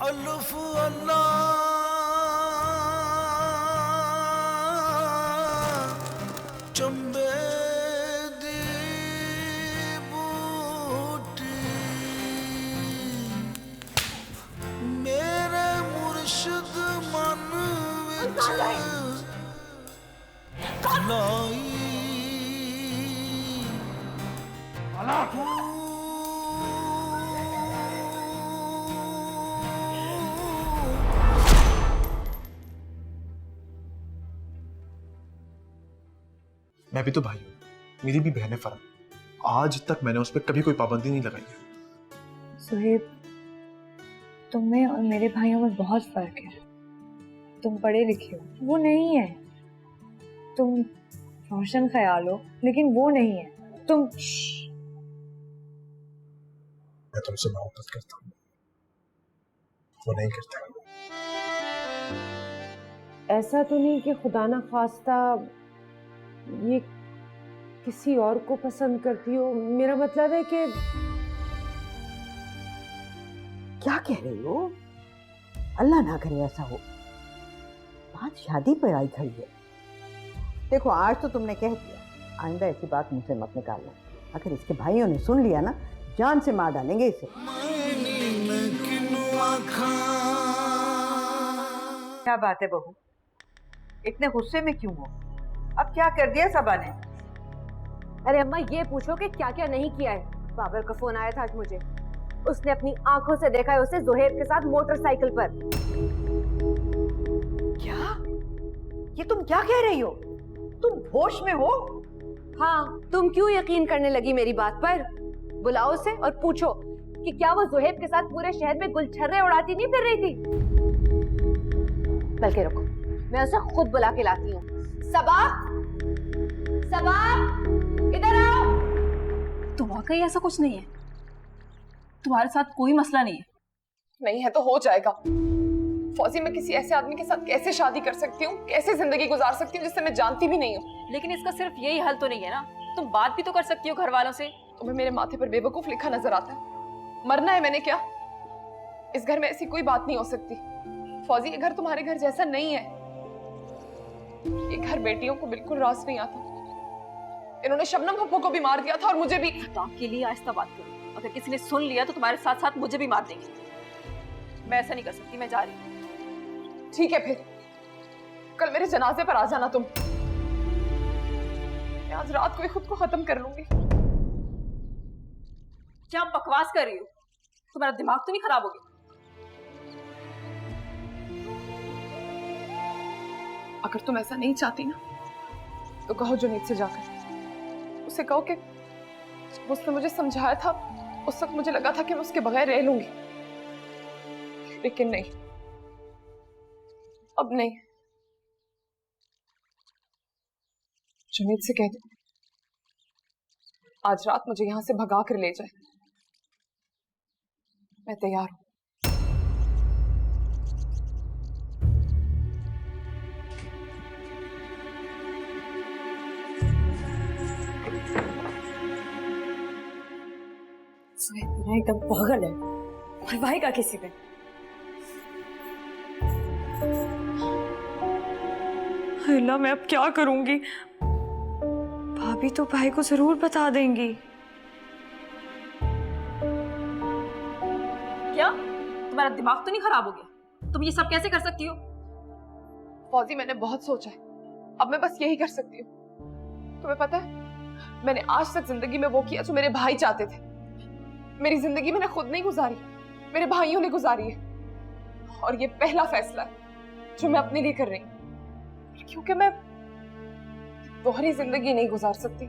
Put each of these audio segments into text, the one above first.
अल्लाह अल्लाह चंबे दी बूटी मेरे मुर्शिद मन विच लाई मैं भी तो भाई हूँ, मेरी भी बहन है फरह। आज तक मैंने उस पर कभी कोई पाबंदी नहीं लगाई है। सुहेब, तुम में और मेरे भाइयों में बहुत फर्क है। तुम पढ़े लिखे हो, वो नहीं है। तुम रोशन ख्याल हो, लेकिन वो नहीं है। तुम मैं तुमसे मोहब्बत करता हूँ, वो नहीं करता। ऐसा तो नहीं कि खुदा ना खास्ता ये किसी और को पसंद करती हो? मेरा मतलब है कि क्या कह रही हो? अल्लाह ना करे ऐसा हो। बात शादी पर आई खड़ी है। देखो, आज तो तुमने कह दिया, आइंदा ऐसी बात मुझसे मत निकालना। अगर इसके भाइयों ने सुन लिया ना, जान से मार डालेंगे इसे। क्या बात है बहू, इतने गुस्से में क्यों हो? अब क्या कर दिया सबा ने? अरे अम्मा, ये पूछो कि क्या क्या नहीं किया है। बाबर का फोन आया था आज मुझे। उसने अपनी आंखों से देखा है उसे जोहेब के साथ मोटरसाइकिल पर। क्या? ये तुम क्या कह रही हो? तुम होश में हो? हाँ, तुम क्यों यकीन करने लगी मेरी बात पर? बुलाओ उसे और पूछो कि क्या वो जोहेब के साथ पूरे शहर में गुलछर्रे उड़ाती नहीं फिर रही थी। बल्कि रुको, मैं उसे खुद बुला के लाती हूँ। सबा, सबा, इधर आओ। तो वाकई ऐसा कुछ नहीं है? तुम्हारे साथ कोई मसला नहीं है? नहीं है तो हो जाएगा। फौजी, मैं किसी ऐसे आदमी के साथ कैसे शादी कर सकती हूँ, कैसे जिंदगी गुजार सकती हूँ जिससे मैं जानती भी नहीं हूँ? लेकिन इसका सिर्फ यही हल तो नहीं है ना, तुम बात भी तो कर सकती हो घर वालों से। तुम्हें मेरे माथे पर बेवकूफ लिखा नजर आता है? मरना है मैंने क्या? इस घर में ऐसी कोई बात नहीं हो सकती। फौजी, ये घर तुम्हारे घर जैसा नहीं है। ये घर बेटियों को बिल्कुल रास नहीं आता। इन्होंने शबनम पप्पू को भी मार दिया था और मुझे भी। के लिए आहिस्ता बात करो, अगर किसी ने सुन लिया तो तुम्हारे साथ साथ मुझे भी मार देंगे। मैं ऐसा नहीं कर सकती, मैं जा रही हूँ। ठीक है, फिर कल मेरे जनाजे पर आ जाना तुम। मैं आज रात को ही खुद को खत्म कर लूंगी। क्या बकवास कर रही हो? तुम्हारा दिमाग तो नहीं खराब हो गया? अगर तुम ऐसा नहीं चाहती ना, तो कहो जुनैद से जाकर, उसे कहो कि उसने मुझे समझाया था, उस वक्त मुझे लगा था कि मैं उसके बगैर रह लूंगी, लेकिन नहीं, अब नहीं। जुनैद से कह दो आज रात मुझे यहां से भगा कर ले जाए। मैं तैयार हूं। एकदम पागल है, मरवाएगा किसी पे। अल्लाह, मैं अब क्या करूंगी? भाभी तो भाई को जरूर बता देंगी। क्या तुम्हारा दिमाग तो नहीं खराब हो गया? तुम ये सब कैसे कर सकती हो? फौजी, मैंने बहुत सोचा है, अब मैं बस यही कर सकती हूँ। तुम्हें पता है, मैंने आज तक जिंदगी में वो किया जो मेरे भाई चाहते थे। मेरी जिंदगी मैंने खुद नहीं गुजारी, मेरे भाइयों ने गुजारी है। और ये पहला फैसला है जो मैं अपने लिए कर रही हूँ, क्योंकि मैं दोहरी जिंदगी नहीं गुजार सकती।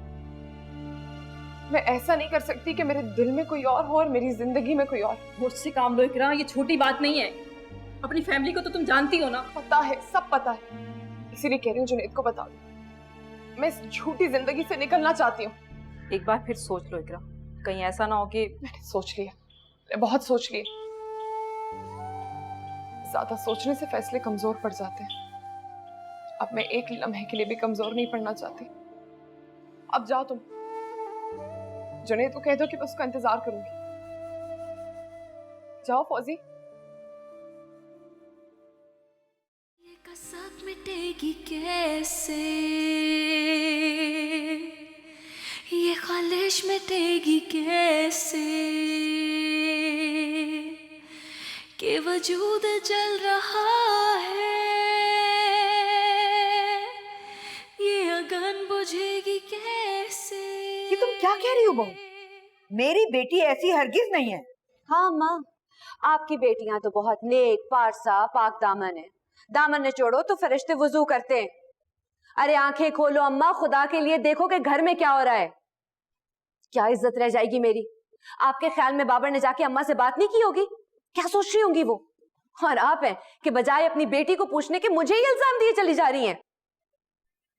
मैं ऐसा नहीं कर सकती कि मेरे दिल में कोई और हो और मेरी जिंदगी में कोई और। मुझसे काम लो इकरा, ये छोटी बात नहीं है। अपनी फैमिली को तो तुम जानती हो ना। पता है, सब पता है, इसीलिए कह रही हूँ जुनैद को बता दो। मैं इस झूठी जिंदगी से निकलना चाहती हूँ। एक बार फिर सोच लो इकरा, कहीं ऐसा ना हो कि। मैंने सोच लिया, मैं बहुत सोच लिया। ज्यादा सोचने से फैसले कमजोर पड़ जाते हैं। अब मैं एक लम्हे के लिए भी कमजोर नहीं पड़ना चाहती। अब जाओ तुम, जुनैद को कह दो कि मैं उसका इंतजार करूंगी। जाओ फौजी, मिटेगी कैसे, ये ख्वाहिश मिटेगी कैसे कि वजूद जल रहा है, ये अगन बुझेगी कैसे। ये तुम क्या कह रही हो बहू? मेरी बेटी ऐसी हरगिज नहीं है। हाँ माँ, आपकी बेटियां तो बहुत नेक, पारसा, पाक दामन है। दामन ने छोड़ो तो फरिश्ते वुजू करते हैं। अरे आंखें खोलो अम्मा, खुदा के लिए देखो कि घर में क्या हो रहा है। क्या इज्जत रह जाएगी मेरी? आपके ख्याल में बाबर ने जाके अम्मा से बात नहीं की होगी? क्या सोच रही होंगी वो? और आप हैं कि बजाय अपनी बेटी को पूछने के मुझे ही इल्जाम दिए चली जा रही हैं।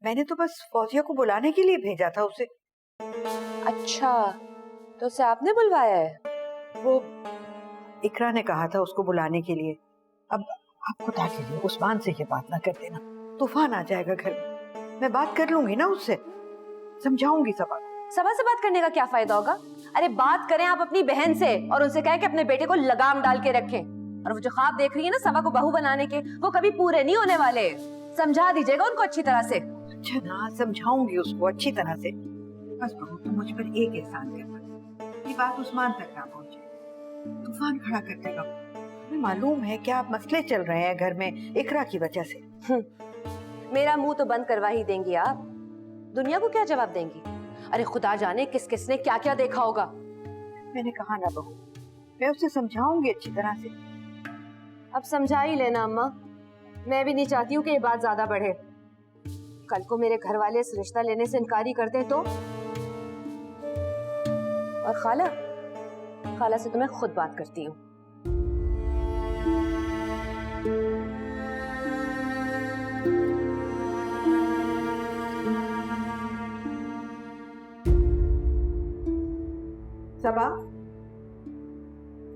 मैंने तो बस फौजिया को बुलाने के लिए भेजा था उसे। अच्छा, तो उसे आपने बुलवाया है? वो इकरा ने कहा था उसको बुलाने के लिए। अब आप खुदा के लिए उस्मान से ये बात ना कर देना, तूफान आ जाएगा घर में। मैं बात कर लूंगी ना उससे, समझाऊंगी सबा। सबा से बात करने का क्या फायदा होगा? अरे बात करें आप अपनी बहन से और उनसे कहें कि अपने बेटे को लगाम डाल के रखें। और वो जो ख्वाब देख रही है ना सबा को बहू बनाने के, वो कभी पूरे नहीं होने वाले। समझा दीजिएगा उनको अच्छी तरह से। अच्छा ना, समझाऊंगी उसको अच्छी तरह से। बस बहू तुम मुझ पर एक एहसान करना, ये बात उस्मान तक ना पहुंचे, तूफान खड़ा कर देगा। हमें मालूम है क्या मसले चल रहे हैं घर में इकरा की वजह से। मेरा मुंह तो बंद करवा ही देंगी आप, दुनिया को क्या जवाब देंगी? अरे खुदा जाने किस किस ने क्या क्या देखा होगा। मैंने कहा ना बहू, मैं उसे समझाऊंगी अच्छी तरह से। अब समझा ही लेना अम्मा, मैं भी नहीं चाहती हूँ कि ये बात ज्यादा बढ़े। कल को मेरे घर वाले इस रिश्ता लेने से इनकारी कर दें तो? और खाला से तो मैं खुद बात करती हूँ। सबा,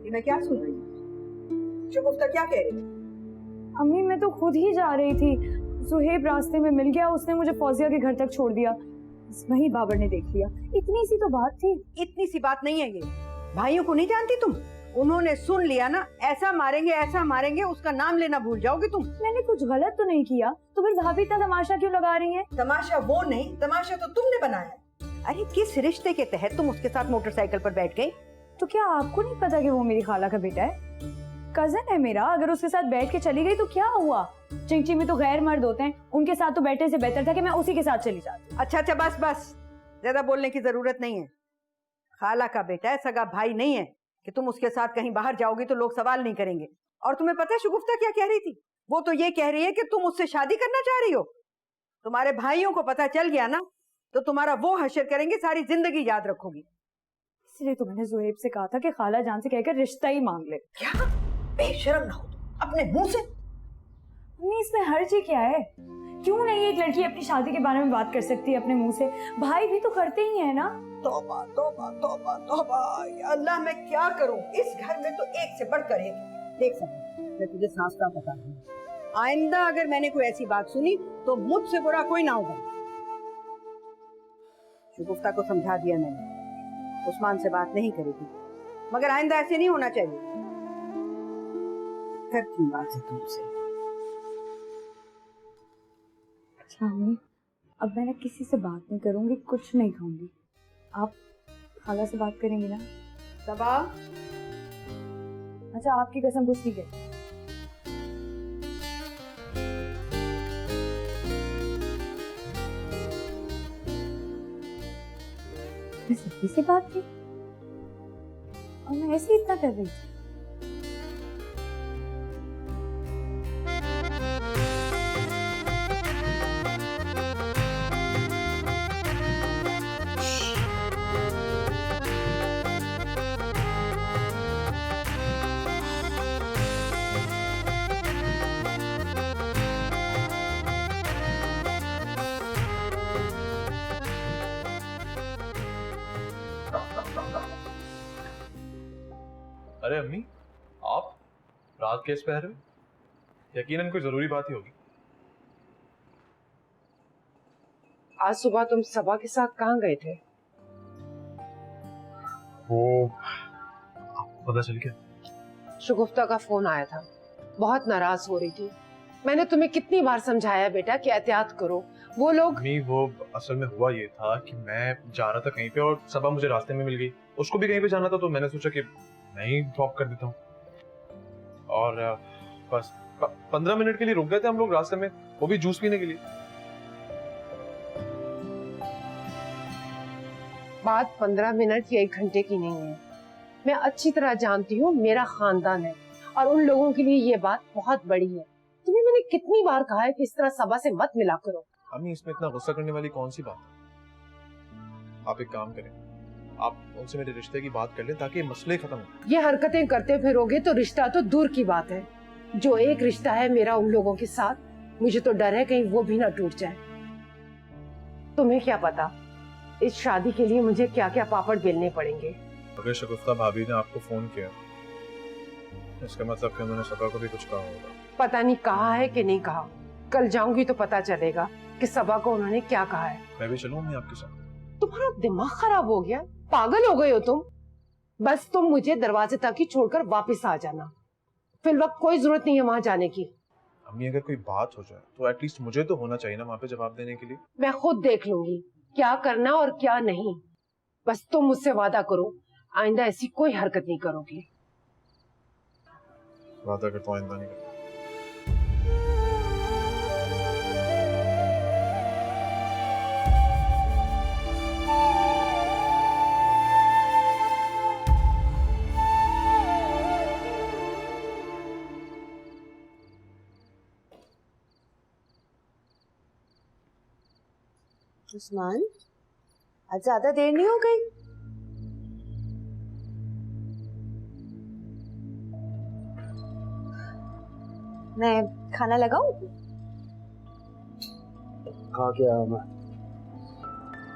ये मैं क्या सुन रही हूँ? शुगुफ्ता क्या कह रही है? अम्मी मैं तो खुद ही जा रही थी, सुहेब रास्ते में मिल गया, उसने मुझे फौजिया के घर तक छोड़ दिया। वही बाबर ने देख लिया। इतनी सी तो बात थी। इतनी सी बात नहीं है ये। भाइयों को नहीं जानती तुम? उन्होंने सुन लिया ना, ऐसा मारेंगे, उसका नाम लेना भूल जाओगे तुम। मैंने कुछ गलत तो नहीं किया, तो फिर भाभी इतना तमाशा क्यों लगा रही हैं? तमाशा वो नहीं, तमाशा तो तुमने बनाया। अरे किस रिश्ते के तहत तुम उसके साथ मोटरसाइकिल पर बैठ गई? तो क्या आपको नहीं पता कि वो मेरी खाला का बेटा है? कजन है मेरा, अगर उसके साथ बैठ के चली गई तो क्या हुआ? चिंची में तो गैर मर्द होते हैं, उनके साथ तो बैठने से बेहतर था कि मैं उसी के साथ चली जाती। अच्छा बस, ज्यादा बोलने की जरूरत नहीं है। खाला का बेटा है, सगा भाई नहीं है कि तुम उसके साथ कहीं बाहर जाओगी तो लोग सवाल नहीं करेंगे। और तुम्हें पता है शुगुफ्ता क्या कह रही थी? वो तो ये कह रही है कि तुम उससे शादी करना चाह रही हो। तुम्हारे भाइयों को पता चल गया ना तो तुम्हारा वो हश्र करेंगे, सारी जिंदगी याद रखोगी। इसलिए तो मैंने ज़ुहैब से कहा था कि खाला जान से कहकर रिश्ता ही मांग ले। क्या बेशर्म ना हो अपने मुंह से। इसमें हर्ज ही क्या है? क्यों नहीं एक लड़की अपनी शादी के बारे में बात कर सकती है अपने मुंह से? भाई भी तो करते ही है ना। तौबा तौबा तौबा तौबा, या अल्लाह मैं क्या करूं? इस घर में तो एक से बढ़कर एक। देख सकती मैं तुझे साफ साफ बता दूं, आइंदा अगर मैंने कोई ऐसी बात सुनी तो मुझसे बुरा कोई ना होगा। शुगुफ्ता को समझा दिया मैंने, उस्मान से बात नहीं करेगी, मगर आइंदा ऐसे नहीं होना चाहिए। करती बात है तुमसे। अच्छा अम्मी, अब मैं ना किसी से बात नहीं करूंगी, कुछ नहीं खाऊंगी। आप खाला से बात करेंगी ना? सबा, अच्छा आपकी कसम कुछ ठीक है। सभी से बात की और मैं ऐसे ही इतना कर रही थी। अरे अम्मी, आप रात केस पहन रहे हो? यकीनन कोई जरूरी बात ही होगी। आज सुबह तुम सबा के साथ कहाँ गए थे? वो आपको पता चल गया? शुगुफ्ता का फोन आया था, बहुत नाराज हो रही थी। मैंने तुम्हें कितनी बार समझाया बेटा कि एहतियात करो। वो लोग अम्मी वो असल में हुआ ये था कि मैं जा रहा था कहीं पे और सबा मुझे रास्ते में मिल गई, उसको भी कहीं पे जाना था तो मैंने सोचा कि मैं ही ड्रॉप कर देता हूँ। और बस 15 मिनट के लिए रुक गए थे हम लोग रास्ते में, वो भी जूस पीने के लिए। बात 15 मिनट या 1 घंटे की नहीं है। मैं अच्छी तरह जानती हूँ मेरा खानदान है और उन लोगों के लिए ये बात बहुत बड़ी है। तुम्हें मैंने कितनी बार कहा है कि इस तरह सबा से मत मिला करो। अम्मी इसमें इतना गुस्सा करने वाली कौन सी बात है? आप एक काम करें, आप उनसे मेरे रिश्ते की बात कर लें ताकि ये मसले खत्म हो। ये हरकतें करते फिरोगे तो रिश्ता तो दूर की बात है, जो एक रिश्ता है मेरा उन लोगों के साथ, मुझे तो डर है कहीं वो भी ना टूट जाए। तुम्हें क्या पता इस शादी के लिए मुझे क्या क्या पापड़ बेलने पड़ेंगे। अगर शगुफ्ता भाभी ने आपको फोन किया इसका मतलब कि उन्होंने सबा को भी कुछ कहा होगा। पता नहीं कहा है कि नहीं कहा, कल जाऊंगी तो पता चलेगा कि सबा को उन्होंने क्या कहा है। मैं भी चलूं मैं आपके साथ? तुम्हारा दिमाग खराब हो गया, पागल हो गए हो तुम। बस तुम मुझे दरवाजे तक ही छोड़कर वापस आ जाना, फिर वक्त कोई जरूरत नहीं है वहां जाने की। अम्मी अगर कोई बात हो जाए तो एटलीस्ट मुझे तो होना चाहिए ना वहां पे जवाब देने के लिए। मैं खुद देख लूंगी क्या करना और क्या नहीं। बस तुम मुझसे वादा करो आइंदा ऐसी कोई हरकत नहीं करोगी। वादा करता हूं आइंदा नहीं करूंगा। उस्मान, आज ज्यादा देर नहीं हो गई? मैं खाना लगाऊं? खा के आया मैं,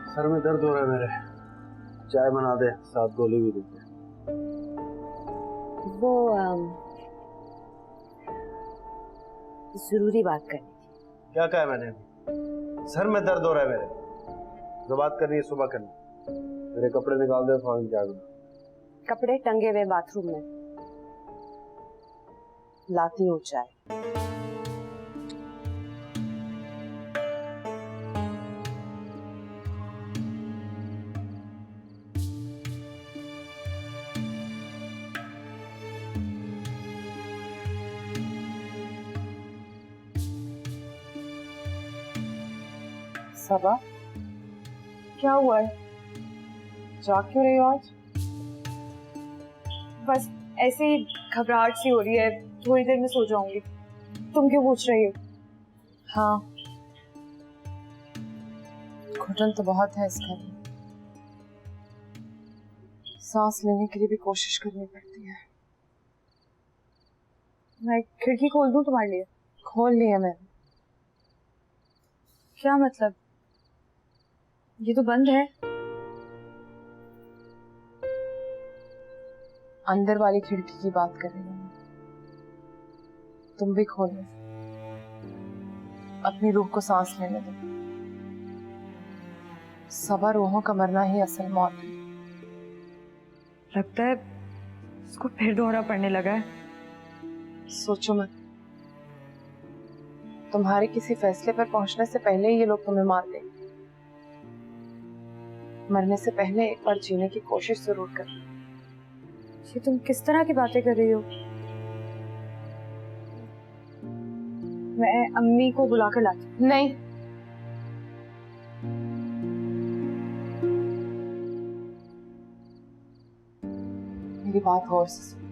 सर में दर्द हो रहा है मेरे। चाय बना दे, साथ गोली भी दे दे। वो जरूरी बात करनी थी। क्या कहा मैंने? सर में दर्द हो रहा है मेरे। जो बात करनी है सुबह करनी। मेरे कपड़े निकाल दे, फाइन चाय बना। कपड़े टंगे हुए बाथरूम में, लाती हूँ चाय। सबा, क्या हुआ है? जाग क्यों रही हो आज? बस ऐसे ही घबराहट सी हो रही है, थोड़ी देर में सो जाऊंगी। तुम क्यों पूछ रही हो? हाँ, घुटन तो बहुत है इस घर में, सांस लेने के लिए भी कोशिश करनी पड़ती है। मैं खिड़की खोल दूं तुम्हारे लिए? खोल लिया मैंने। क्या मतलब? ये तो बंद है। अंदर वाली खिड़की की बात कर रही हूँ। तुम भी खोलो, अपनी रूह को सांस लेने दो। सबा रूहों का मरना ही असल मौत है। लगता है इसको फिर दोहरा पड़ने लगा है। सोचो मत, तुम्हारे किसी फैसले पर पहुंचने से पहले ही ये लोग तुम्हें मार देंगे। मरने से पहले एक बार जीने की कोशिश जरूर कर। ये तुम किस तरह की बातें कर रही हो? मैं अम्मी को बुलाकर लाती हूँ। नहीं, मेरी बात गौर से सुनो।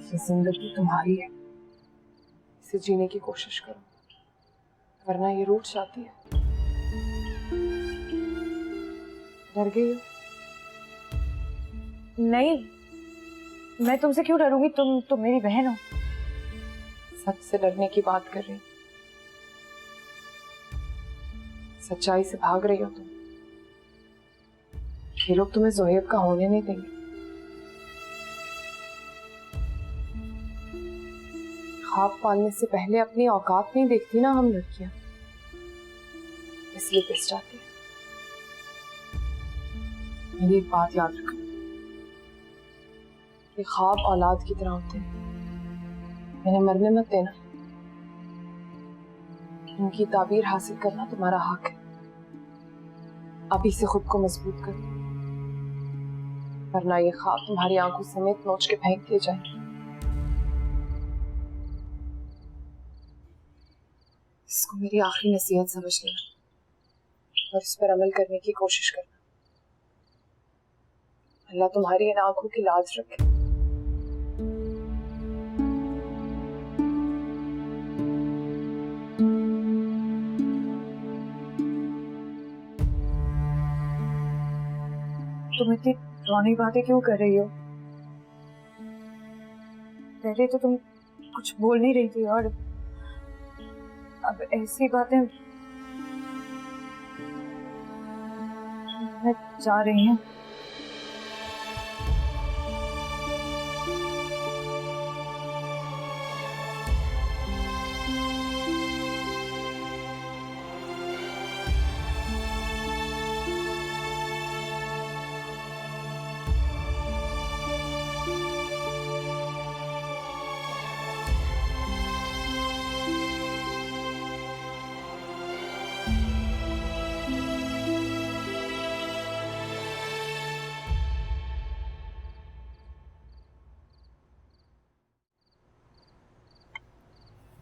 ये जिंदगी तुम्हारी है, इसे जीने की कोशिश करो, वरना ये रूठ जाती है। डर गई हो? नहीं, मैं तुमसे क्यों डरूंगी? तुम मेरी बहन हो। सच से डरने की बात कर रही हूं। सच्चाई से भाग रही हो तुम। ये लोग तुम्हें जोहेब का होने नहीं देंगे। ख्वाब पालने से पहले अपनी औकात नहीं देखती ना हम लड़कियां, इसलिए पिस जाती है। मेरी एक बात याद रखो, ये ख्वाब औलाद की तरह होते हैं, मैंने मरने मत देना। उनकी ताबीर हासिल करना तुम्हारा हक है। अभी से खुद को मजबूत कर, वरना ये ख्वाब तुम्हारी आंखों समेत नोच के फेंक दिए जाएंगे। इसको मेरी आखिरी नसीहत समझ लेना और इस पर अमल करने की कोशिश करना। अल्लाह तुम्हारी इन आंखों की लाज रखे। तुम इतनी पुरानी बातें क्यों कर रही हो? पहले तो तुम कुछ बोल नहीं रही थी और अब ऐसी बातें मैं जा रही हूँ।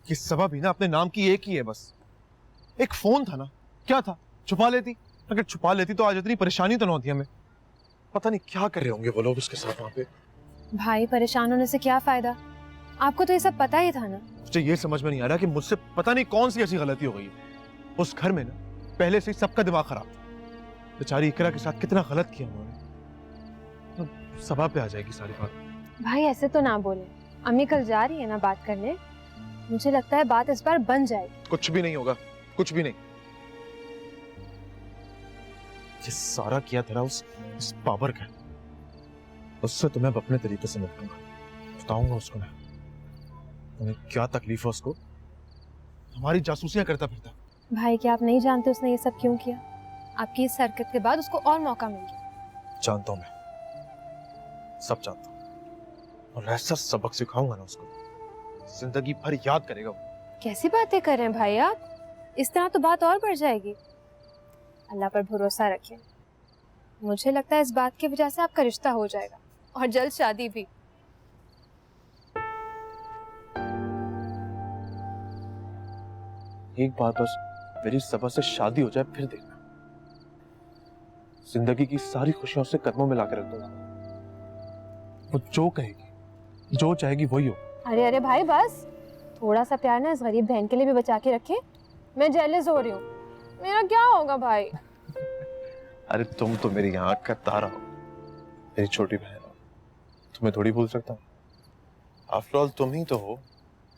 ये सबा भी ना अपने नाम की एक ही है बस। एक फोन था ना, क्या था? छुपा लेती। अगर छुपा लेती तो आज इतनी परेशानी तो ना होती हमें। पता नहीं क्या कर रहे होंगे वो लोग उसके साथ वहां पे। भाई परेशान होने से क्या फायदा? आपको तो ये सब पता ही था ना। मुझे ये समझ में नहीं आ रहा कि मुझसे पता नहीं कौन सी ऐसी गलती हो गई है। उस घर में ना पहले से ही सबका दिमाग खराब था। बेचारी इकरा के साथ कितना गलत किया उन्होंने। सबा पे आ जाएगी सारी बात। भाई ऐसे तो ना बोले, अम्मी कल जा रही है ना बात करने। मुझे लगता है बात इस बार बन जाएगी। कुछ भी नहीं होगा, कुछ भी नहीं। ये सारा किया तेरा उस पावर का। उससे तो मैं अपने तरीके से निपटूंगा, बताऊंगा उसको मैं तुम्हें क्या तकलीफ है। उसको हमारी जासूसियां करता फिरता। भाई क्या आप नहीं जानते उसने ये सब क्यों किया? आपकी इस हरकत के बाद उसको और मौका मिल गया। जानता हूं मैं, सब जानता हूं। और ऐसा सबक सिखाऊंगा ना उसको, जिंदगी भर याद करेगा वो। कैसी बातें कर रहे हैं भाई आप? इस तरह तो बात और बढ़ जाएगी। अल्लाह पर भरोसा रखें। मुझे लगता है इस बात की वजह से आपका रिश्ता हो जाएगा और जल्द शादी भी। एक बात बस, मेरी सबा से शादी हो जाए फिर देखना, जिंदगी की सारी खुशियां उससे कदमों में लाकर रख दूंगा। वो जो कहेगी, जो चाहेगी वही हो। अरे अरे भाई बस, थोड़ा सा प्यार ना इस गरीब बहन के लिए भी बचा के रखे। मैं जेलस हो रही हूँ। मेरा क्या होगा भाई? अरे तुम तो मेरी आंख का तारा हो, मेरी छोटी बहन हो, तुम्हें थोड़ी भूल सकता हूँ। आफ्टर ऑल तुम ही तो हो।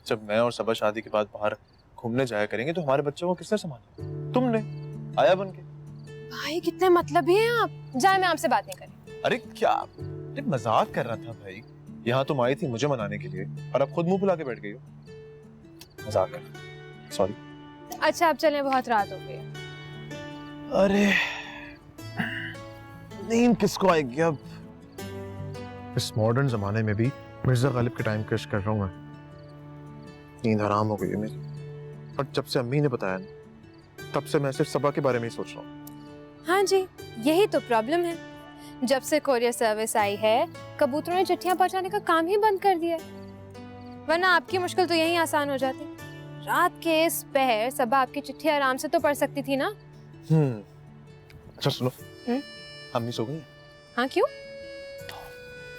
जब मैं और सबा शादी के बाद बाहर घूमने जाया करेंगे तो हमारे बच्चों को किसने संभाला? तुमने, आया बन के। भाई कितने मतलबी हैं आप। जाए, मैं आपसे बात नहीं करी। अरे क्या, अरे मजाक कर रहा था भाई। यहाँ तुम आई थी मुझे मनाने के लिए और अब खुद मुंह फुला के बैठ गई हो। मजाक कर, सॉरी। अच्छा आप चलें, बहुत रात हो गई। अरे नींद किसको आएगी अब? इस मॉडर्न जमाने में भी मिर्जा गालिब के टाइम क्रश कर रहा हूँ मैं। नींद हराम हो गई है मेरी। और जब से अम्मी ने बताया ना, तब से मैं सिर्फ सबा के बारे में ही सोच रहा हूँ। हाँ जी, यही तो प्रॉब्लम है। जब से कोरियर सर्विस आई है, कबूतरों ने चिट्ठियां पहुंचाने का काम ही बंद कर दिया है। वरना आपकी मुश्किल तो यही आसान हो जाती। रात के इस पहर सबा आपकी चिट्ठी आराम से तो पढ़ सकती थी ना। अच्छा सुनो, अम्मी सो गई? हाँ क्यों?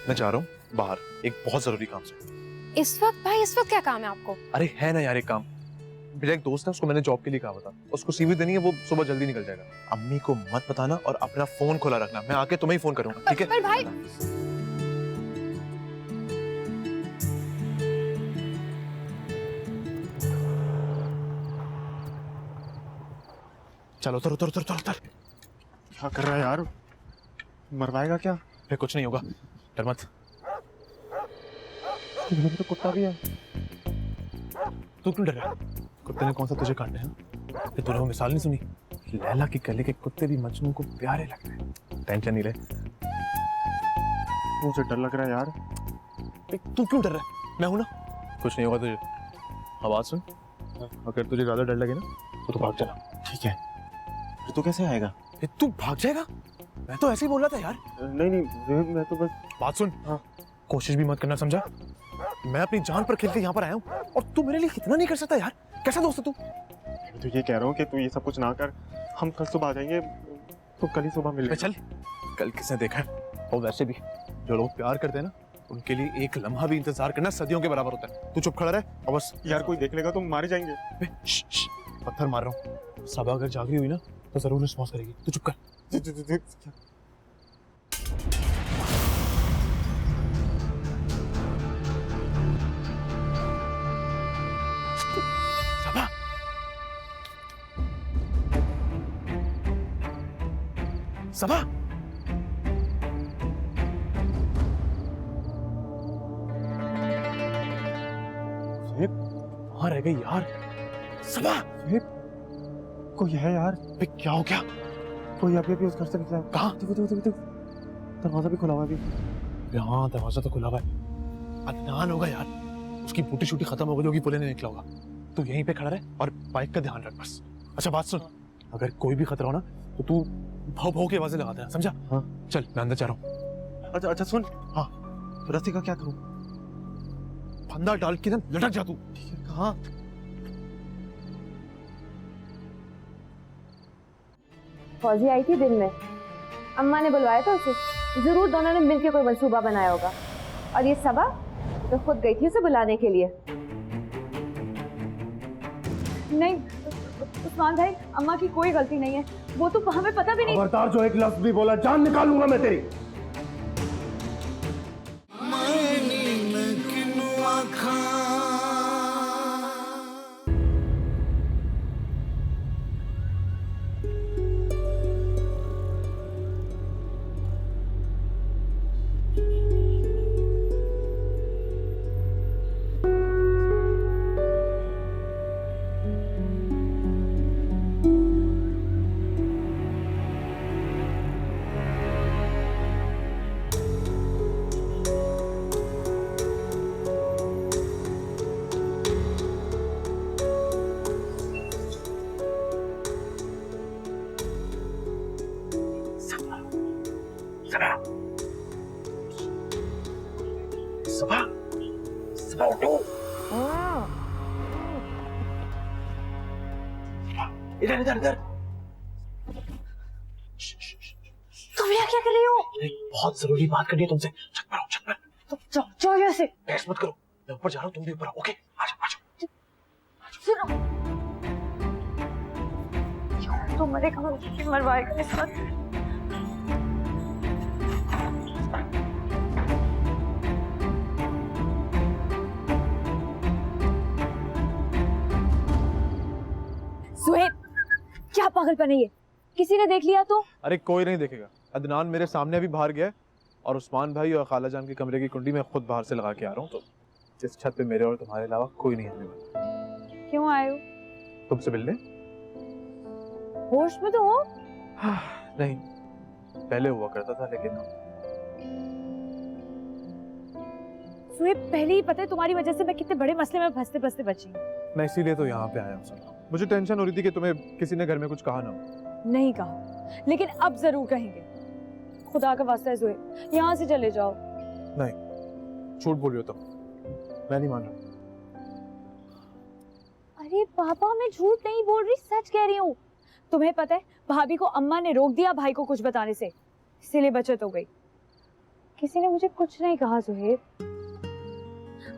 मैं जा रहा हूँ बाहर एक बहुत जरूरी काम से। इस वक्त? भाई इस वक्त क्या काम है आपको? अरे है ना यार एक काम। मेरा एक दोस्त है, उसको मैंने जॉब के लिए कहा था। उसको सीवी देनी है, वो सुबह जल्दी निकल जाएगा। अम्मी को मत बताना और अपना फोन खुला रखना। मैं आके तुम्हें ही फोन करूंगा, ठीक है? पर भाई चलो उतर उतर उतर उतर उतर। क्या कर रहा है यार? मरवाएगा क्या? फिर कुछ नहीं होगा, डर मत। तो कुत्ता भी है। तू क्यों डर रहा है? कुत्ते ने कौन सा तुझे काटना है? ये तूने वो मिसाल नहीं सुनी? लैला के गले के कुत्ते भी मजनू को प्यारे लगते हैं। टेंशन नहीं ले। मुझे डर लग रहा है यार। तू क्यों डर रहा है? मैं हूं ना, कुछ नहीं होगा तुझे। आवाज सुन, अगर तुझे ज्यादा डर लगे ना तो भाग जाना। ठीक है। फिर तू कैसे आएगा? तू भाग जाएगा? मैं तो ऐसे ही बोल रहा था यार। नहीं नहीं, मैं तो बस बात सुन। हाँ, कोशिश भी मत करना, समझा? मैं अपनी जान पर खेल के यहाँ पर आया हूँ और तू मेरे लिए इतना नहीं कर सकता यार। कैसा दोस्त है तू? मैं तो ये कह रहा हूँ कि तू ये सब कुछ ना कर, हम कल सुबह आ जाएंगे, तो कल ही सुबह मिल चल। कल किसने देखा है? और वैसे भी जो लोग प्यार करते हैं ना, उनके लिए एक लम्हा भी इंतजार करना सदियों के बराबर होता है। तू चुप खड़ा रहे और बस। यार कोई देख लेगा तो मारे जाएंगे। पत्थर मार रहा हूँ, सबा अगर जागी हुई ना तो जरूर रिस्पॉन्स करेगी। तू चुप कर। सबा, सबा, वहां रह गई यार। सबा, कोई है यार। क्या हो गया? कोई अभी अभी उस घर से निकला। कहाँ? दरवाजा भी खुला हुआ है अभी। हाँ, दरवाजा तो खुला हुआ है। अदनान होगा यार, उसकी बूटी शूटी खत्म हो गई होगी, पुलिस ने निकला होगा। तू यहीं पे खड़ा रहे और बाइक का ध्यान रख बस। अच्छा बात सुन, अगर कोई भी खतरा हो ना तो तू भाव भाव की आवाजें लगाता है, समझा? हाँ। चल मैं अंदर जा रहा हूँ। अच्छा अच्छा सुन। हाँ, रस्ते का क्या करूँ? फंदा डाल के ना लटक जा तू। ठीक है। कहाँ? फौजी आई थी दिन में, अम्मा ने बुलवाया था उसे। जरूर दोनों ने मिलकर कोई मंसूबा बनाया होगा। और ये सबा तो खुद गई थी उसे बुलाने के लिए। नहीं उस्मान भाई, अम्मा की कोई गलती नहीं है, वो तो हमें पता भी नहीं। खबरदार, जो एक लफ्ज भी बोला जान निकालूंगा मैं तेरी। सबा, सबा उठो। इधर इधर इधर। तुम यहाँ क्या कर रही हो? बहुत जरूरी बात करनी है तुमसे। छत पर आओ, छत पर। तुम जाओ यहाँ से। बहस मत करो, मैं ऊपर जा रहा हूँ, तुम भी ऊपर आओ। ओके, आ जाओ आ जाओ। सुनो, तो मरेगा, मरवाएगा इस वक्त। सुहेब, क्या पागलपन है ये? किसी ने देख लिया तो? अरे कोई नहीं देखेगा। अदनान मेरे सामने अभी बाहर गया है और उस्मान भाई और खाला जान के कमरे की कुंडी मैं खुद बाहर से लगा के आ रहा हूँ, तो इस छत पे मेरे और तुम्हारे अलावा कोई नहीं आने वाला। क्यों आए हो? तुमसे मिलने। होश में तो हो? नहीं, पहले हुआ करता था लेकिन सुहेब, पहले ही पता है तुम्हारी वजह से मैं कितने बड़े मसले में फंसते फंसते बची। मैं इसीलिए तो यहाँ पे आया हूँ। मुझे टेंशन हो रही थी कि तुम्हें किसी ने घर में कुछ कहा ना हो। नहीं कहा, लेकिन अब जरूर कहेंगे। खुदा का वास्ता है सुहेब, यहाँ से चले जाओ। नहीं, झूठ बोल रही हो तुम, मैं नहीं मान रहा। अरे पापा, मैं झूठ नहीं बोल रही, सच कह रही हूँ। तुम्हें पता है भाभी को अम्मा ने रोक दिया भाई को कुछ बताने से, इसीलिए बचत हो गई। किसी ने मुझे कुछ नहीं कहा सुहेब।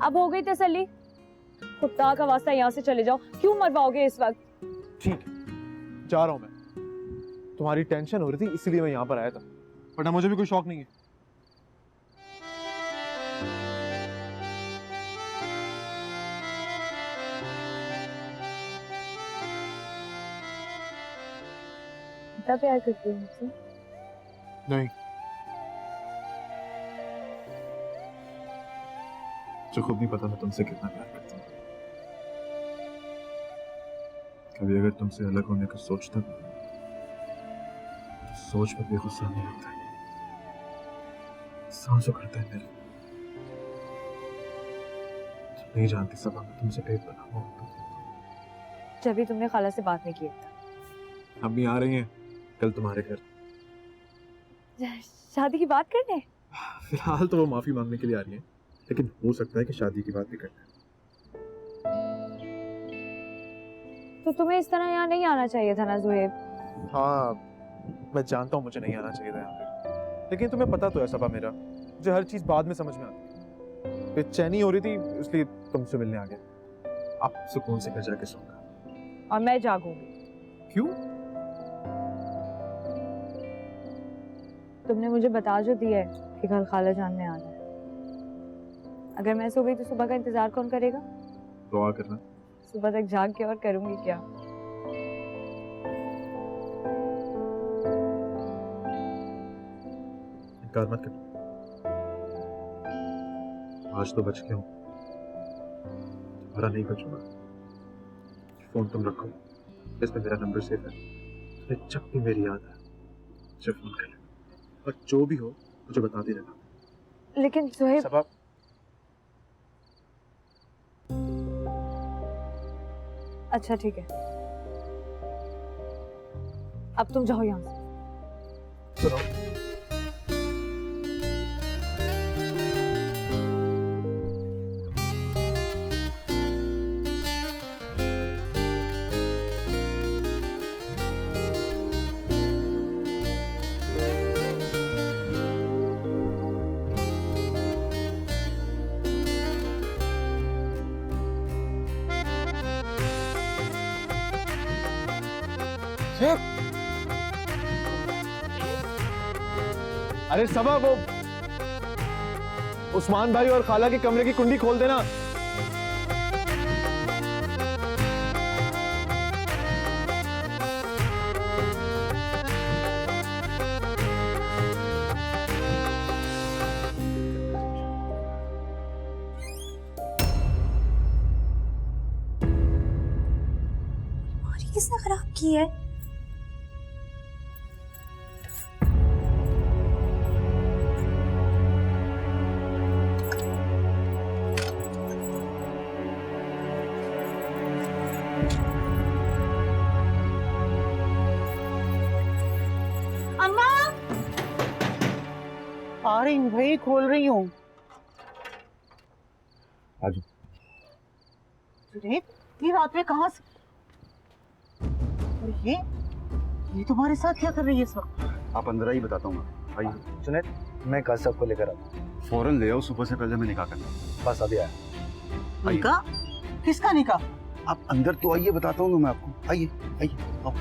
अब हो गई तसल्ली। खुदा का वास्ता यहाँ से चले जाओ, क्यों मरवाओगे इस वक्त? ठीक है, जा रहा हूँ मैं। तुम्हारी टेंशन हो रही थी इसलिए मैं यहाँ पर आया था, वरना मुझे भी कोई शौक नहीं है। इतना प्यार करती हूँ मुझसे? नहीं, जो खुद नहीं पता मैं तुमसे कितना प्यार करता हूँ। कभी अगर तुमसे अलग होने का सोचता तो सोच में भी गुस्सा नहीं आता है। सांस उखड़ता है मेरे। नहीं जानती सबा, मैं तुमसे पेट बना हुआ। जब भी तुमने खाला से बात नहीं की था। अम्मी आ रही हैं कल तुम्हारे घर। शादी की बात करने? फिलहाल तो वो माफी मांगने के लिए आ रही हैं, लेकिन हो सकता है कि शादी की बात भी करना है। तो तुम्हें इस तरह यहाँ नहीं आना चाहिए था ना ज़ुहैब। हाँ मैं जानता हूँ मुझे नहीं आना चाहिए था यहाँ पे, लेकिन तुम्हें पता तो है सबा मेरा, मुझे हर चीज बाद में समझ में आती है। बेचैनी हो रही थी इसलिए तुमसे मिलने आ गया। आप सुकून से घर जाके सोऊंगा। और मैं जागूंगी। क्यों? तुमने मुझे बता जो दिया है कि कल खाला जान ने आना है। अगर मैं सो गई तो सुबह का इंतजार कौन करेगा? दुआ करना। सुबह तक जाग के और करूंगी क्या? इनकार मत कर, आज तो बच गया हूँ, दोबारा नहीं बचूंगा। फोन तुम रखो, इसमें मेरा नंबर सेव है, तुम्हें जब भी मेरी याद है मुझे फोन कर लेना, और जो भी हो मुझे बता दे देना। लेकिन ज़ुहैब सबा, अच्छा ठीक है, अब तुम जाओ यहाँ से। सुनो, अरे सबा, वो उस्मान भाई और खाला के कमरे की कुंडी खोल देना। किसने खराब की है? आ रही हूँ भाई, खोल रही हूँ। आजू। ये रात में कहाँ से? और ये तुम्हारे साथ क्या कर रही है इस वक्त? आप अंदर ही बताता हूँ मैं। आइए सुने, मैं कल सबको लेकर आता हूँ। फौरन ले आओ, सुबह से पहले मैं निकाह करना। बस अभी आया। निकाह? किसका निकाह? आप अंदर तो आइए, बताता हूँ मैं आपको। आइए आइए आओ।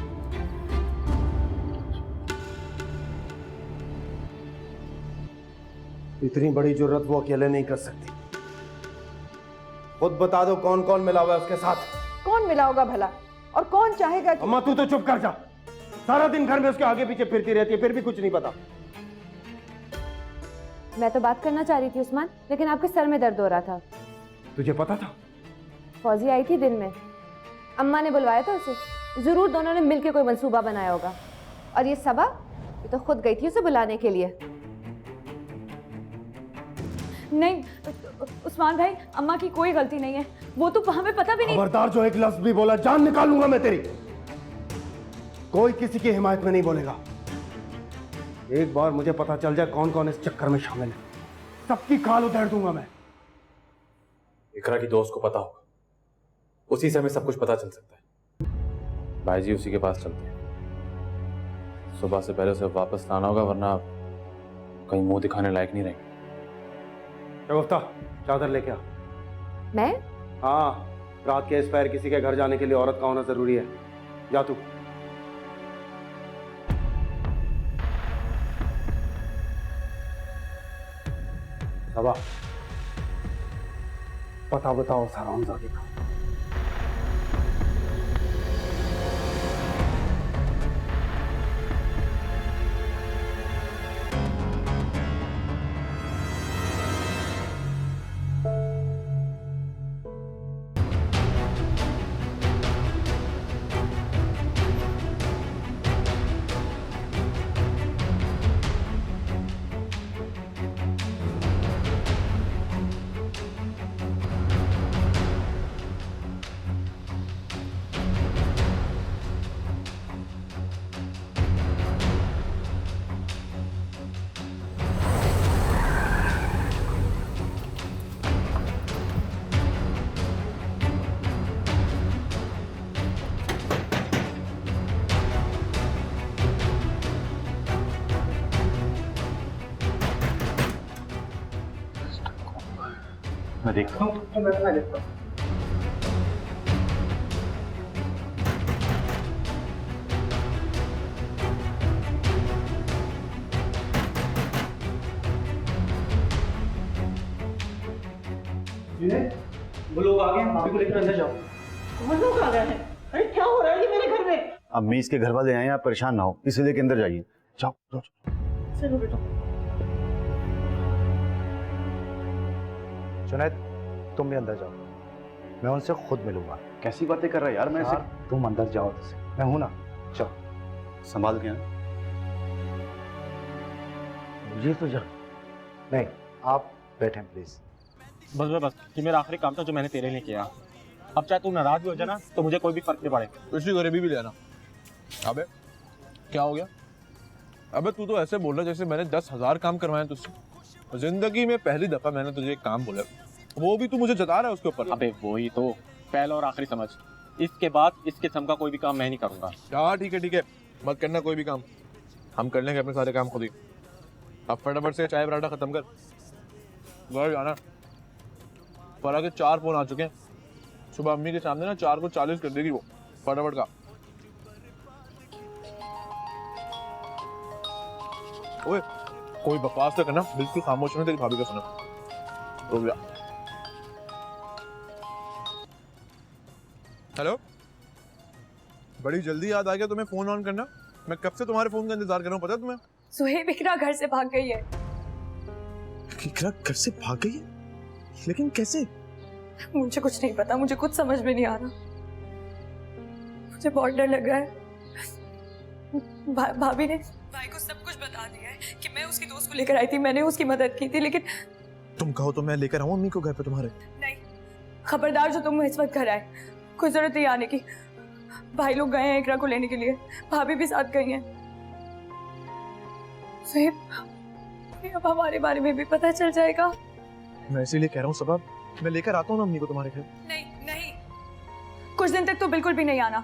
इतनी बड़ी जरूरत वो अकेले नहीं कर सकती। खुद बता दो कौन कौन मिला हुआ है उसके साथ। कौन मिला होगा भला, और कौन चाहेगा कि... अम्मा तू तो चुप कर जा, सारा दिन घर में उसके आगे पीछे फिरती रहती है, फिर भी कुछ नहीं पता। मैं तो बात करना चाह रही थी उस्मान, लेकिन आपके सर में दर्द हो रहा था। तुझे पता था? फौजी आई थी दिन में, अम्मा ने बुलवाया था उसे। जरूर दोनों ने मिलकर कोई मंसूबा बनाया होगा। और ये सबा, ये तो खुद गई थी उसे बुलाने के लिए। नहीं उस्मान भाई, अम्मा की कोई गलती नहीं है, वो तो हमें पता भी नहीं। खबरदार, जो एक लफ्ज भी बोला जान निकालूंगा मैं तेरी। कोई किसी की हिमायत में नहीं बोलेगा। एक बार मुझे पता चल जाए कौन कौन इस चक्कर में शामिल है, सबकी खाल उधेड़ दूंगा मैं। इकरा की दोस्त को पता होगा, उसी से हमें सब कुछ पता चल सकता है। भाई जी उसी के पास चलते हैं। सुबह से पहले उसे वापस लाना होगा, वरना कहीं मुंह दिखाने लायक नहीं रहेंगे। शगुफ्ता, चादर लेके आ। मैं? हाँ, रात के इस पैर किसी के घर जाने के लिए औरत का होना जरूरी है। जा तू। सबा, पता बताओ हरामजादे का। मैं देखता हूँ। मैं देखता हूँ। वो लोग आ गए, भाभी को लेकर अंदर जाओ। कौन लोग आ गए हैं? अरे क्या हो रहा है ये मेरे घर में? अम्मी इसके घर वाले आए हैं, आप परेशान ना हो, इसलिए के अंदर जाइए। जाओ जाओ। चलो बेटा। जुनैद, तुम भी अंदर जाओ, मैं उनसे खुद मिलूंगा। कैसी बातें कर रहा है यार, मैं यार, तुम अंदर जाओ, मैं हूं ना। जाओ, संभाल के। मुझे तो जा। नहीं, आप बैठें प्लीज। बस कि मेरा आखिरी काम था जो मैंने तेरे लिए किया। अब चाहे तू नाराज भी हो जाए ना तो मुझे कोई भी फर्क नहीं पड़े। पिछली गरीबी भी लेना। अबे क्या हो गया? अबे तू तो ऐसे बोल रहा जैसे मैंने 10,000 काम करवाए तुझसे। जिंदगी में पहली दफा मैंने तुझे एक काम बोला, वो भी तू मुझे जता रहा है उसके ऊपर। अबे वही तो पहला और आखिरी समझ। इसके बाद इस किस्म का कोई भी काम मैं नहीं करूंगा। हाँ ठीक है, मत करना कोई भी काम, हम कर लेंगे अपने सारे काम खुद ही। अब फटाफट से चाय पराठा खत्म कर, घर जाना। फरा के 4 फोन आ चुके हैं, सुबह अम्मी के सामने ना 4 को 40 कर देगी वो। फटाफट का। ओए कोई बकवास तो करना, बिल्कुल खामोश होना, तेरी भाभी का सुना। हो गया। हेलो, बड़ी जल्दी याद आ गया तुम्हें फोन ऑन करना। मैं कब से तुम्हारे फोन का इंतजार कर रहा हूँ, पता है तुम्हें? सुहेब इकरा घर से भाग गई है। इकरा घर से भाग गई है? लेकिन कैसे? मुझे कुछ नहीं पता, मुझे कुछ समझ में नहीं आ रहा। मुझे बहुत डर लग रहा है। भाभी ने भाई को सब कुछ बता दिया है कि मैं उसकी दोस्त को लेकर आई थी, मैंने उसकी मदद की थी, लेकिन तुम कहो तो मैं लेकर आऊं अम्मी को घर पे तुम्हारे? नहीं, खबरदार जो तुम इस वक्त घर आए, कोई जरूरत नहीं आने की। भाई लोग गए हैं इकरा को लेने के लिए, भाभी भी साथ गई हैं। अब हमारे बारे में भी पता चल जाएगा। मैं इसीलिए कह रहा हूँ सबब, मैं लेकर आता हूँ ना अम्मी को तुम्हारे घर। नहीं, कुछ दिन तक तो बिल्कुल भी नहीं आना।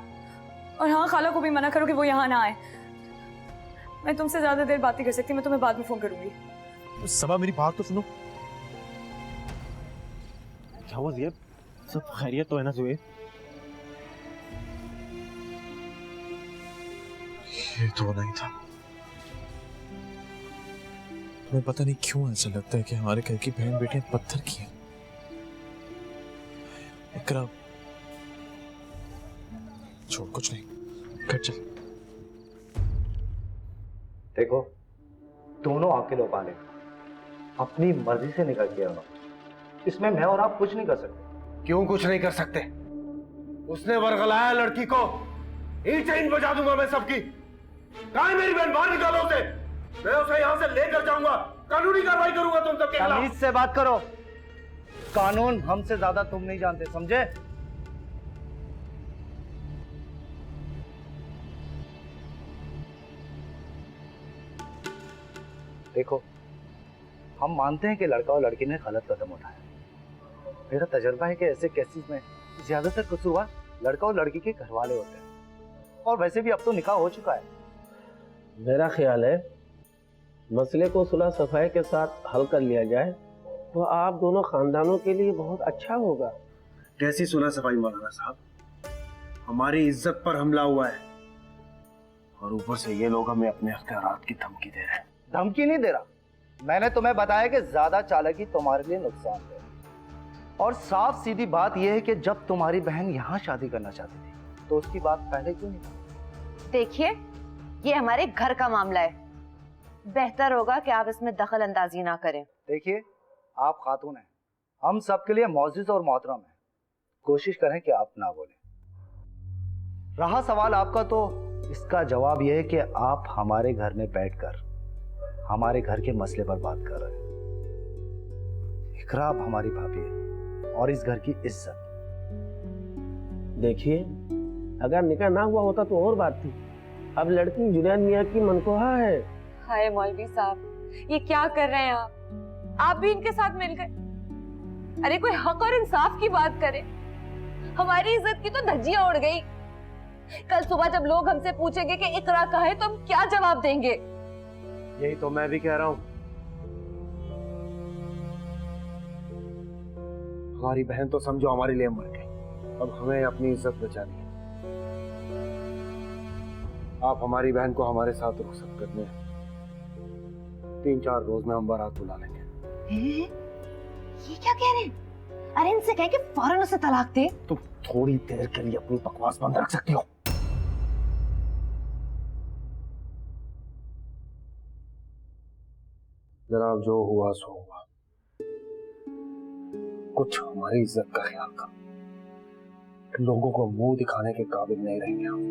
और हाँ, खाला को भी मना करो कि वो यहाँ ना आए। मैं तुमसे ज्यादा देर बात नहीं कर सकती, मैं तुम्हें बाद में फोन करूंगी। सबब मेरी बात तो सुनो। क्या हुआ ज़ेब? सब खैरियत तो है ना ज़ुएब? ये तो नहीं था। तुम्हें पता नहीं क्यों ऐसा लगता है कि हमारे घर की बहन बेटियां पत्थर की हैं। इकरा छोड़, कुछ नहीं, घर चल। देखो, दोनों आपके लोग वाले अपनी मर्जी से निकल गया हो, इसमें मैं और आप कुछ नहीं कर सकते। क्यों कुछ नहीं कर सकते? उसने वर्गलाया लड़की को, ईंट ईंट बजा दूंगा मैं सबकी। कहाँ है मेरी बहन? बाहर निकालो उसे, मैं उसे यहां से लेकर जाऊंगा, कानूनी कार्रवाई करूंगा तुम सबके खिलाफ। तमीज से बात करो, कानून हमसे ज्यादा तुम नहीं जानते, समझे? देखो, हम मानते हैं कि लड़का और लड़की ने गलत कदम उठाया। मेरा तजर्बा है कि ऐसे केसेस में ज्यादातर कसूरवार लड़का और लड़की के घर वाले होते हैं, और वैसे भी अब तो निकाह हो चुका है। मेरा ख्याल है मसले को सुलह सफाई के साथ हल कर लिया जाए तो आप दोनों खानदानों के लिए बहुत अच्छा होगा। कैसी सुलह सफाई मौलाना साहब? हमारी इज्जत पर हमला हुआ है, और ऊपर से ये लोग हमें अपने अख्तियारात की धमकी दे रहे हैं। धमकी नहीं दे रहा, मैंने तुम्हें बताया कि ज्यादा चालाकी तुम्हारे लिए नुकसान है। और साफ सीधी बात यह है कि जब तुम्हारी बहन यहाँ शादी करना चाहती थी तो उसकी बात पहले क्यों नहीं? देखिए, ये हमारे घर का मामला है, बेहतर होगा कि आप इसमें दखल अंदाजी ना करें। देखिए, आप खातून हैं, हम सबके लिए मौजूद और मोहतरम हैं, कोशिश करें कि आप ना बोलें। रहा सवाल आपका, तो इसका जवाब यह है कि आप हमारे घर में बैठकर हमारे घर के मसले पर बात कर रहे हैं। इकरा अब हमारी भाभी है और इस घर की इज्जत। देखिए, अगर निकाह ना हुआ होता तो और बात थी, अब लड़की जुनैद मियां की मनकोहा है। हाय मौलवी साहब, ये क्या कर रहे हैं आप भी इनके साथ मिल गए। अरे कोई हक और इंसाफ की बात करे, हमारी इज्जत की तो धज्जियां उड़ गई। कल सुबह जब लोग हमसे पूछेंगे कि इकरा कहाँ है तो हम क्या जवाब देंगे? यही तो मैं भी कह रहा हूं। हमारी बहन तो समझो हमारे लिए मर गई, अब हमें अपनी इज्जत बचानी है। आप हमारी बहन को हमारे साथ रुखसत करने 3-4 रोज में हम बारात बुला लेंगे। ये क्या कह रहे हैं? अरे इनसे कह के फौरन उसे तलाक दे। तुम थोड़ी देर के लिए अपनी बकवास बंद रख सकती हो? जनाब, जो हुआ सो हुआ। कुछ हमारी इज्जत का ख्याल करो, लोगों को मुंह दिखाने के काबिल नहीं रहेंगे हम।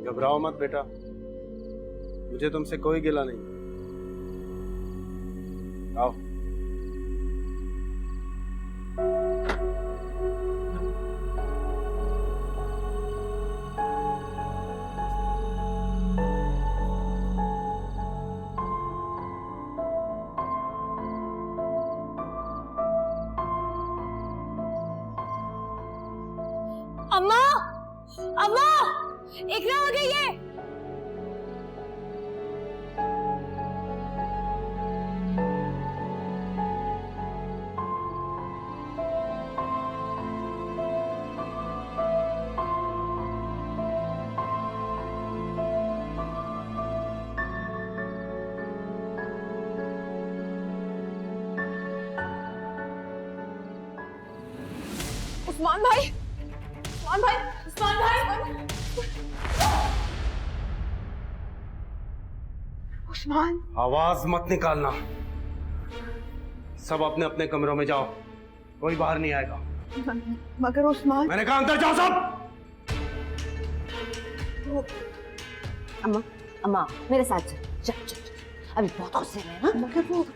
घबराओ मत बेटा, मुझे तुमसे कोई गिला नहीं। आओ। अम्मा, अम्मा, इकरा आ गई है। उस्मान भाई, उस्मान भाई, उस्मान भाई, उस्मान। आवाज मत निकालना, सब अपने अपने कमरों में जाओ, कोई बाहर नहीं आएगा। मगर उस्मान, मैंने कहा अंदर जाओ सब। अम्मा, अम्मा मेरे साथ चल, चल चल, अभी बहुत गुस्से में है ना। मगर वो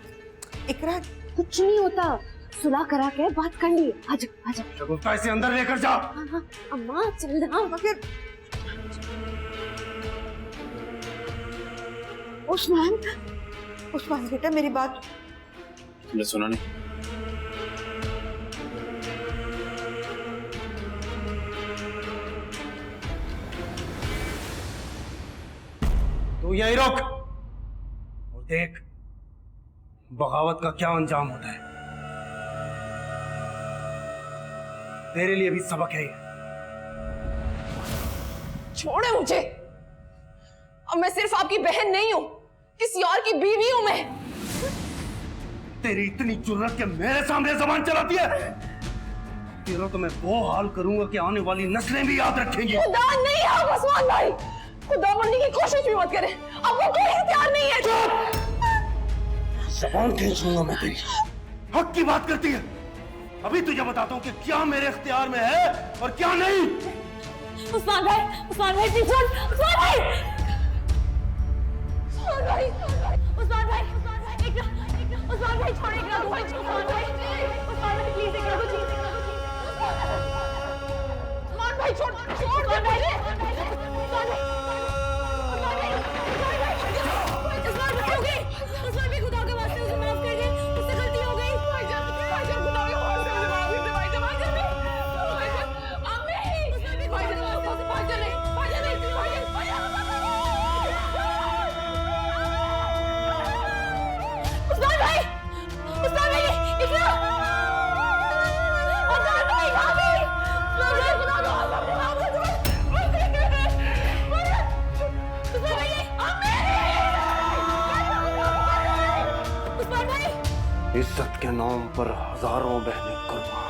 इकरा, कुछ नहीं होता, सुलह करा के बात कर ली। आजा आजा, शगुफ्ता इसे अंदर लेकर जा। हाँ हाँ अम्मा चल ना। मगर उस्मान, उस्मान बेटा मेरी बात तुमने सुना नहीं? तू यहीं रुक और देख बगावत का क्या अंजाम होता है। तेरे लिए भी सबक है ये। छोड़े मुझे, अब मैं सिर्फ आपकी बहन नहीं हूं, किसी और की बीवी हूं मैं। तेरी इतनी जुर्रत के मेरे सामने जबान चलाती है, तेरा तो मैं वो हाल करूंगा कि आने वाली नस्लें भी याद रखेंगी। खुदा नहीं है आप उस्मान भाई, खुदा बनने की कोशिश भी मत करें, आपको कोई इख्तियार नहीं है। जबान खींच लूंगा मैं तेरी। हक की बात करती है, अभी तुझे बताता हूँ कि क्या मेरे इख्तियार में है और क्या नहीं। उस्मान भाई, उस्मान भाई प्लीज छोड़, उस्मान भाई, उस्मान भाई, उस्मान भाई, उस्मान भाई, इकरा, इकरा, उस्मान भाई छोड़, इकरा, उस्मान भाई, उस्मान भाई प्लीज, इकरा को चीज, उस्मान भाई छोड़, छोड़ दे मुझे। उस्मान भाई, उस्मान भाई खुदा के वास्ते उसे माफ कर दे, उससे गलती हो गई। भाईजान, भाईजान खुदा के वास्ते मुझे माफ कर दे, भाईजान, भाईजान नहीं, अम्मी, भाईजान, भाईजान नहीं, भाईजान नहीं, भाईजान, उस्मान भाई, उस्मान भाई, इकरा, उस्मान भाई, भाभी, उस्मान भाई खुदा के वास्ते मुझे माफ कर दे। इज्जत के नाम पर हजारों बहनें कुर्बान।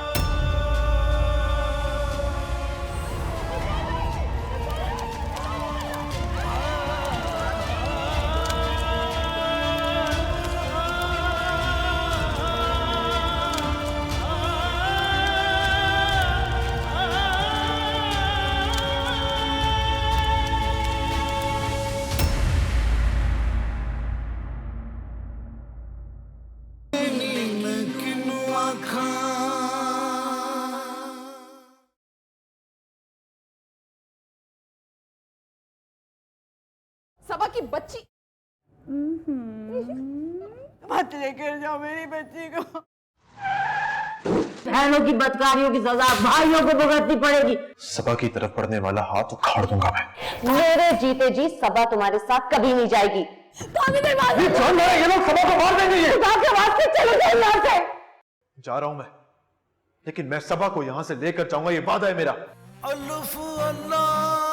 सबा की बच्ची मत लेकर जाओ मेरी बच्ची को। बहनों की बदकारियों की सजा भाइयों को भुगतनी पड़ेगी। सबा की तरफ बढ़ने वाला हाथ उखाड़ दूंगा मैं। मेरे जीते जी सबा तुम्हारे साथ कभी नहीं जाएगी। ये लोग सबा को मार देंगे। चलो जाओ यहाँ से। जा रहा हूं मैं, लेकिन मैं सबा को यहां से लेकर जाऊंगा, ये वादा है मेरा। अल्लाह